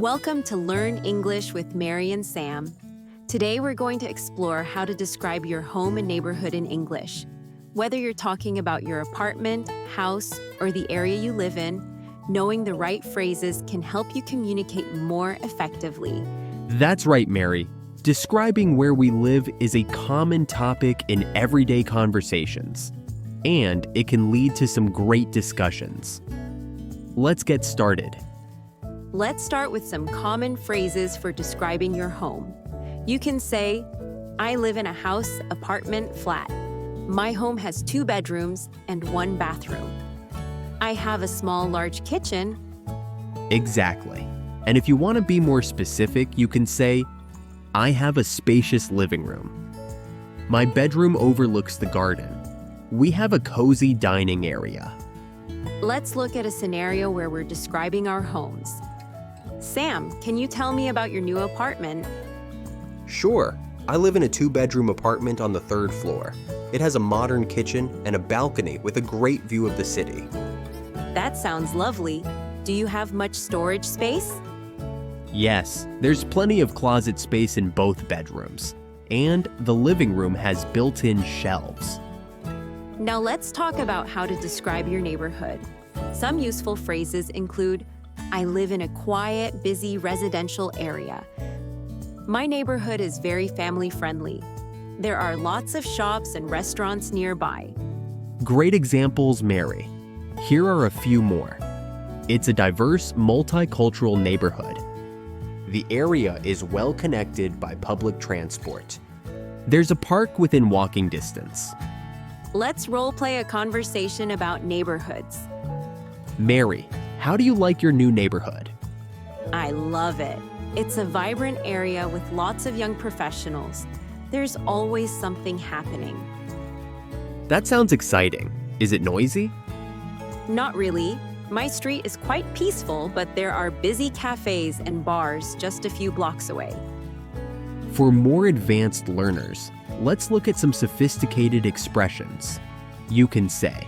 Welcome to Learn English with Mary and Sam. Today we're going to explore how to describe your home and neighborhood in English. Whether you're talking about your apartment, house, or the area you live in, knowing the right phrases can help you communicate more effectively. That's right, Mary. Describing where we live is a common topic in everyday conversations, and it can lead to some great discussions. Let's get started. Let's start with some common phrases for describing your home. You can say, I live in a house, apartment, flat. My home has 2 bedrooms and 1 bathroom. I have a small, large kitchen. Exactly. And if you want to be more specific, you can say, I have a spacious living room. My bedroom overlooks the garden. We have a cozy dining area. Let's look at a scenario where we're describing our homes. Sam, can you tell me about your new apartment? Sure. I live in a 2-bedroom apartment on the 3rd floor. It has a modern kitchen and a balcony with a great view of the city. That sounds lovely. Do you have much storage space? Yes, there's plenty of closet space in both bedrooms, and the living room has built-in shelves. Now let's talk about how to describe your neighborhood. Some useful phrases include, I live in a quiet, busy residential area. My neighborhood is very family-friendly. There are lots of shops and restaurants nearby. Great examples, Mary. Here are a few more. It's a diverse, multicultural neighborhood. The area is well connected by public transport. There's a park within walking distance. Let's role-play a conversation about neighborhoods. Mary, how do you like your new neighborhood? I love it. It's a vibrant area with lots of young professionals. There's always something happening. That sounds exciting. Is it noisy? Not really. My street is quite peaceful, but there are busy cafes and bars just a few blocks away. For more advanced learners, let's look at some sophisticated expressions. You can say,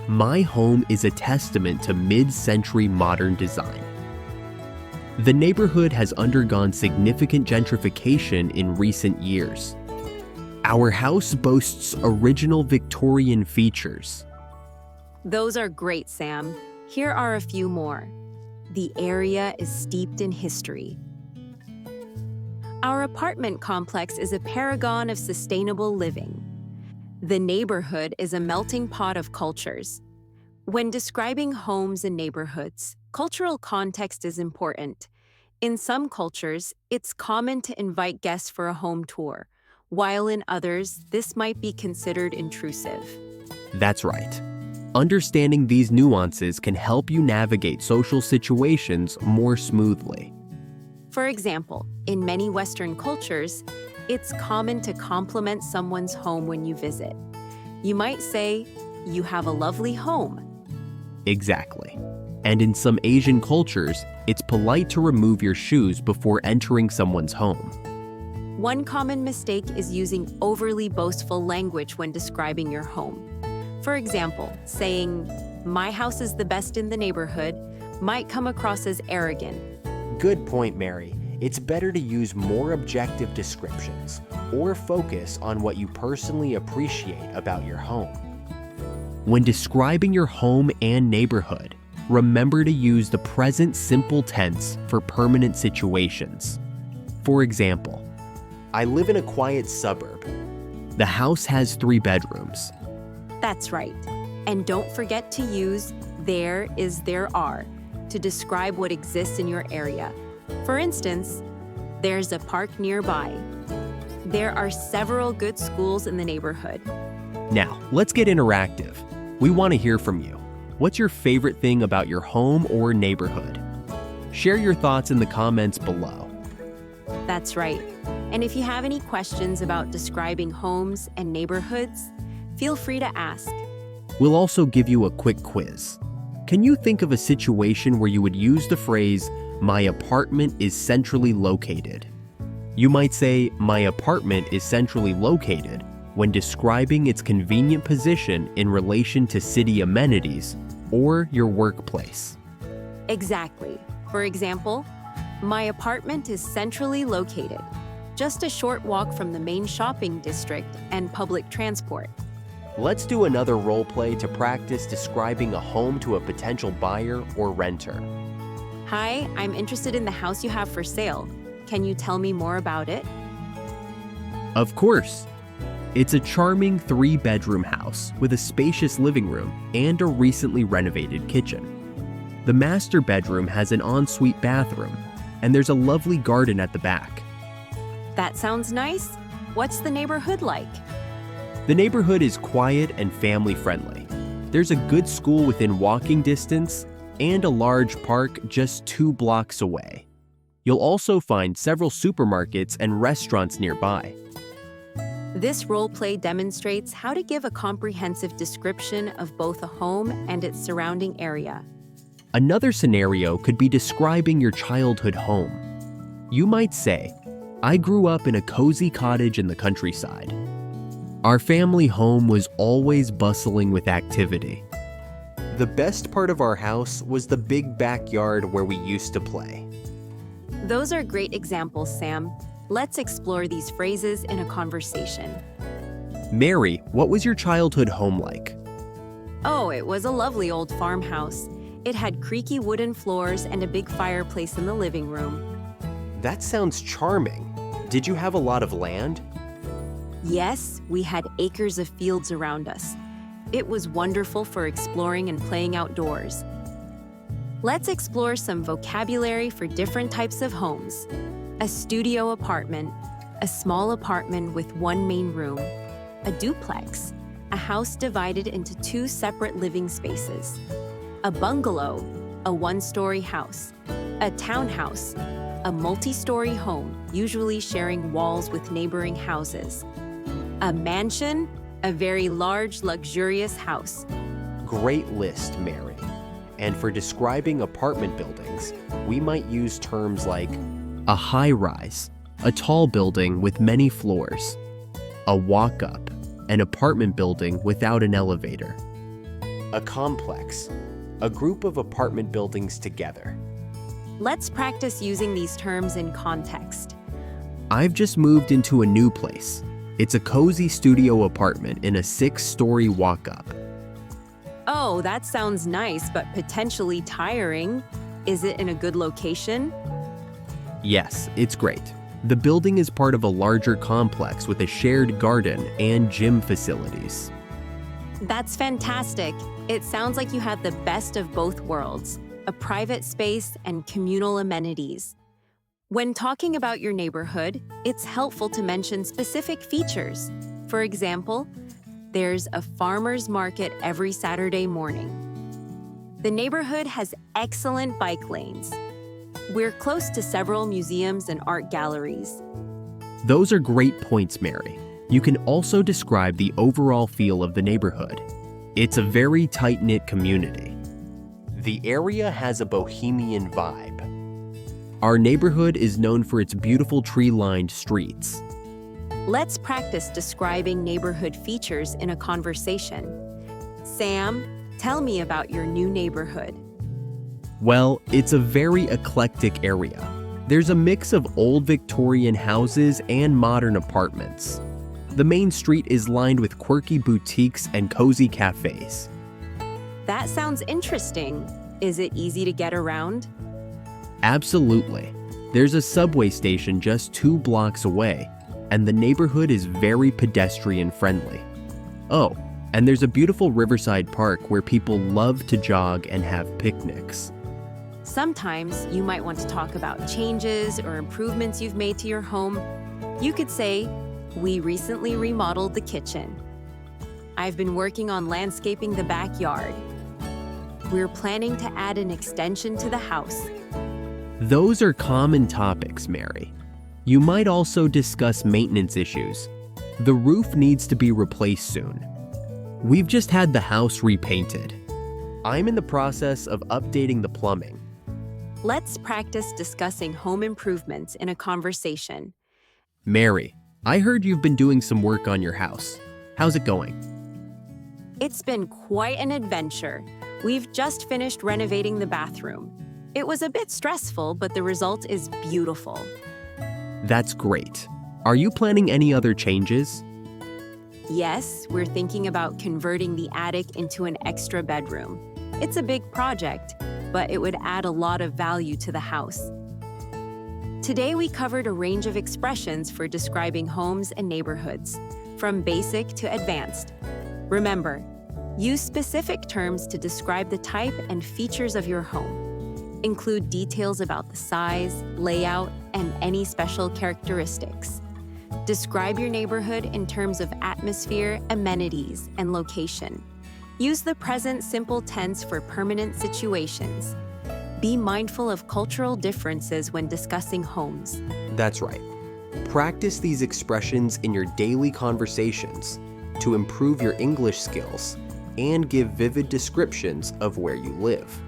my home is a testament to mid-century modern design. The neighborhood has undergone significant gentrification in recent years. Our house boasts original Victorian features. Those are great, Sam. Here are a few more. The area is steeped in history. Our apartment complex is a paragon of sustainable living. The neighborhood is a melting pot of cultures. When describing homes and neighborhoods, cultural context is important. In some cultures, it's common to invite guests for a home tour, while in others, this might be considered intrusive. That's right. Understanding these nuances can help you navigate social situations more smoothly. For example, in many Western cultures, it's common to compliment someone's home when you visit. You might say, you have a lovely home. Exactly. And in some Asian cultures, it's polite to remove your shoes before entering someone's home. One common mistake is using overly boastful language when describing your home. For example, saying, my house is the best in the neighborhood might come across as arrogant. Good point, Mary. It's better to use more objective descriptions or focus on what you personally appreciate about your home. When describing your home and neighborhood, remember to use the present simple tense for permanent situations. For example, I live in a quiet suburb. the house has 3 bedrooms. That's right. And don't forget to use there is, there are to describe what exists in your area. For instance, there's a park nearby. There are several good schools in the neighborhood. Now, let's get interactive. We want to hear from you. What's your favorite thing about your home or neighborhood? Share your thoughts in the comments below. That's right. And if you have any questions about describing homes and neighborhoods, feel free to ask. We'll also give you a quick quiz. Can you think of a situation where you would use the phrase, my apartment is centrally located? You might say, my apartment is centrally located when describing its convenient position in relation to city amenities or your workplace. Exactly. For example, My apartment is centrally located, just a short walk from the main shopping district and public transport. Let's do another role play to practice describing a home to a potential buyer or renter. Hi, I'm interested in the house you have for sale. Can you tell me more about it? Of course. It's a charming 3-bedroom house with a spacious living room and a recently renovated kitchen. The master bedroom has an ensuite bathroom, and there's a lovely garden at the back. That sounds nice. What's the neighborhood like? The neighborhood is quiet and family-friendly. There's a good school within walking distance and a large park just 2 blocks away. You'll also find several supermarkets and restaurants nearby. This role play demonstrates how to give a comprehensive description of both a home and its surrounding area. Another scenario could be describing your childhood home. You might say, "I grew up in a cozy cottage in the countryside. Our family home was always bustling with activity. The best part of our house was the big backyard where we used to play." Those are great examples, Sam. Let's explore these phrases in a conversation. Mary, what was your childhood home like? Oh, it was a lovely old farmhouse. It had creaky wooden floors and a big fireplace in the living room. That sounds charming. Did you have a lot of land? Yes, we had acres of fields around us. It was wonderful for exploring and playing outdoors. Let's explore some vocabulary for different types of homes. A studio apartment, a small apartment with one main room, a duplex, a house divided into 2 separate living spaces, a bungalow, a 1-story house, a townhouse, a multi-story home, usually sharing walls with neighboring houses, a mansion, a very large, luxurious house. Great list, Mary. And for describing apartment buildings, we might use terms like A high-rise, a tall building with many floors. A walk-up, an apartment building without an elevator. a complex, a group of apartment buildings together. Let's practice using these terms in context. I've just moved into a new place. It's a cozy studio apartment in a 6-story walk-up. Oh, that sounds nice, but potentially tiring. Is it in a good location? Yes, it's great. The building is part of a larger complex with a shared garden and gym facilities. That's fantastic. It sounds like you have the best of both worlds, a private space and communal amenities. When talking about your neighborhood, it's helpful to mention specific features. For example, there's a farmer's market every Saturday morning. The neighborhood has excellent bike lanes. We're close to several museums and art galleries. Those are great points, Mary. You can also describe the overall feel of the neighborhood. It's a very tight-knit community. The area has a bohemian vibe. Our neighborhood is known for its beautiful tree-lined streets. Let's practice describing neighborhood features in a conversation. Sam, tell me about your new neighborhood. Well, it's a very eclectic area. There's a mix of old Victorian houses and modern apartments. The main street is lined with quirky boutiques and cozy cafes. That sounds interesting. Is it easy to get around? Absolutely. There's a subway station just 2 blocks away, and the neighborhood is very pedestrian-friendly. Oh, and there's a beautiful riverside park where people love to jog and have picnics. Sometimes you might want to talk about changes or improvements you've made to your home. You could say, "We recently remodeled the kitchen. I've been working on landscaping the backyard. We're planning to add an extension to the house." Those are common topics, Mary. You might also discuss maintenance issues. The roof needs to be replaced soon. We've just had the house repainted. I'm in the process of updating the plumbing. Let's practice discussing home improvements in a conversation. Mary, I heard you've been doing some work on your house. How's it going? It's been quite an adventure. We've just finished renovating the bathroom. It was a bit stressful, but the result is beautiful. That's great. Are you planning any other changes? Yes, we're thinking about converting the attic into an extra bedroom. It's a big project, but it would add a lot of value to the house. Today, we covered a range of expressions for describing homes and neighborhoods, from basic to advanced. Remember, use specific terms to describe the type and features of your home. Include details about the size, layout, and any special characteristics. Describe your neighborhood in terms of atmosphere, amenities, and location. Use the present simple tense for permanent situations. Be mindful of cultural differences when discussing homes. That's right. Practice these expressions in your daily conversations to improve your English skills and give vivid descriptions of where you live.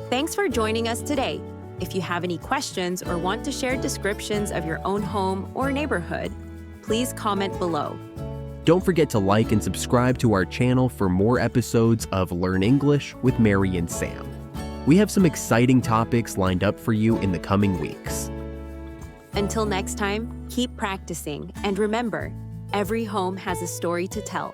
Thanks for joining us today. If you have any questions or want to share descriptions of your own home or neighborhood, please comment below. Don't forget to like and subscribe to our channel for more episodes of Learn English with Mary and Sam. We have some exciting topics lined up for you in the coming weeks. Until next time, keep practicing, and remember, every home has a story to tell.